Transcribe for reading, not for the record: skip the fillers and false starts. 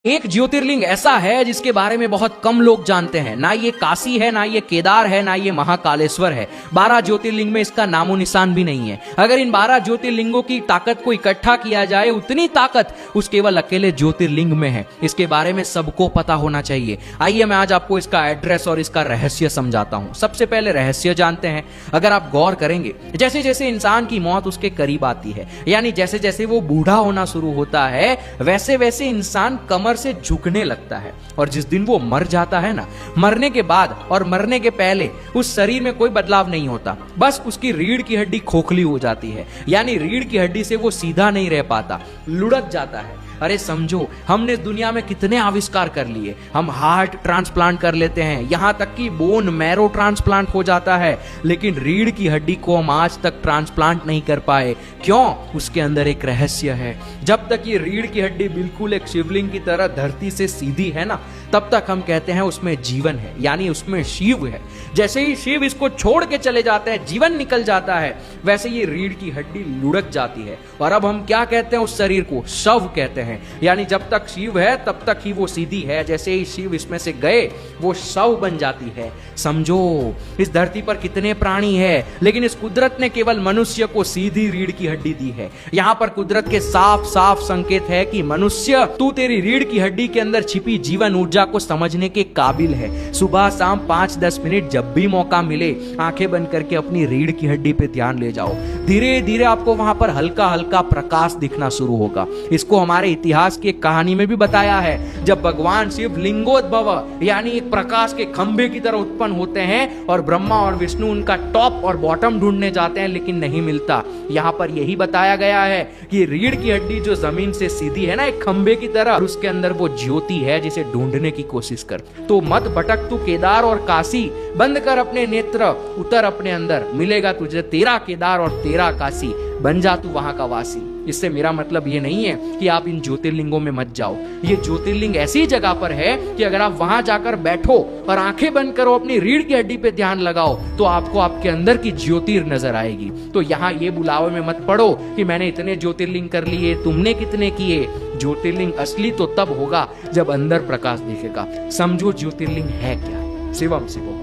एक ज्योतिर्लिंग ऐसा है जिसके बारे में बहुत कम लोग जानते हैं। ना ये काशी है, ना ये केदार है, ना ये महाकालेश्वर है। 12 ज्योतिर्लिंग में इसका नामो निशान भी नहीं है। अगर इन 12 ज्योतिर्लिंगों की ताकत को इकट्ठा किया जाए, उतनी ताकत उस केवल अकेले ज्योतिर्लिंग में है। इसके बारे में सबको पता होना चाहिए। आइए मैं आज आपको इसका एड्रेस और इसका रहस्य समझाता हूं। सबसे पहले रहस्य जानते हैं। अगर आप गौर करेंगे, जैसे जैसे इंसान की मौत उसके करीब आती है, यानी जैसे जैसे वो बूढ़ा होना शुरू होता है, वैसे वैसे इंसान कमर से झुकने लगता है। और जिस दिन वो मर जाता है ना, मरने के बाद और मरने के पहले उस शरीर में कोई बदलाव नहीं होता, बस उसकी रीढ़ की हड्डी खोखली हो जाती है। यानी रीढ़ की हड्डी से वो सीधा नहीं रह पाता, लुढ़क जाता है। अरे समझो, हमने दुनिया में कितने आविष्कार कर लिए। हम हार्ट ट्रांसप्लांट कर लेते हैं, यहां तक कि बोन मैरो ट्रांसप्लांट हो जाता है, लेकिन रीढ़ की हड्डी को हम आज तक ट्रांसप्लांट नहीं कर पाए। क्यों? उसके अंदर एक रहस्य है। जब तक ये रीढ़ की हड्डी बिल्कुल एक शिवलिंग की तरह धरती से सीधी है ना, तब तक हम कहते हैं उसमें जीवन है, यानी उसमें शिव है। जैसे ही शिव इसको छोड़ के चले जाते हैं, जीवन निकल जाता है, वैसे ये रीढ़ की हड्डी लुढ़क जाती है। और अब हम क्या कहते हैं उस शरीर को? शव कहते हैं। यानी जब तक शिव है तब तक ही वो सीधी है, जैसे ही शिव इसमें से गए वो शव बन जाती है। समझो, इस धरती पर कितने प्राणी है, लेकिन इस कुदरत ने केवल मनुष्य को सीधी रीढ़ की हड्डी दी है। यहां पर कुदरत के साफ साफ संकेत है कि मनुष्य, तू तेरी रीढ़ की हड्डी के अंदर छिपी जीवन ऊर्जा को समझने के काबिल है। सुबह शाम 5-10 मिनट जब भी मौका मिले, आंखें बंद करके अपनी रीढ़ की हड्डी पे ध्यान ले जाओ। धीरे धीरे आपको वहां पर हल्का हल्का प्रकाश दिखना शुरू होगा। इसको हमारे इतिहास की एक कहानी में भी बताया है। जब भगवान शिव लिंगोद्भव यानी एक प्रकाश के खंभे की तरह उत्पन्न होते हैं और ब्रह्मा और विष्णु उनका टॉप और बॉटम ढूंढने जाते हैं, लेकिन नहीं मिलता। यहां पर यही बताया गया है कि रीढ़ की हड्डी जो जमीन से सीधी है ना, एक खंभे की तरह, उसके अंदर वो ज्योति है जिसे ढूंढने की कोशिश कर। तो मत भटक तू केदार और काशी, बंद कर अपने नेत्र, उतर अपने अंदर, मिलेगा तुझे तेरा केदार और तेरा काशी, बन जा तू वहां का वासी। इससे मेरा मतलब ये नहीं है कि आप इन ज्योतिर्लिंगों में मत जाओ। ये ज्योतिर्लिंग ऐसी जगह पर है कि अगर आप वहां जाकर बैठो और आंखें बंद करो, अपनी रीढ़ की हड्डी पे ध्यान लगाओ, तो आपको आपके अंदर की ज्योतिर नजर आएगी। तो यहाँ ये बुलावे में मत पड़ो कि मैंने इतने ज्योतिर्लिंग कर लिए, तुमने कितने किए। ज्योतिर्लिंग असली तो तब होगा जब अंदर प्रकाश दिखेगा। समझो ज्योतिर्लिंग है क्या। शिवम शिवम।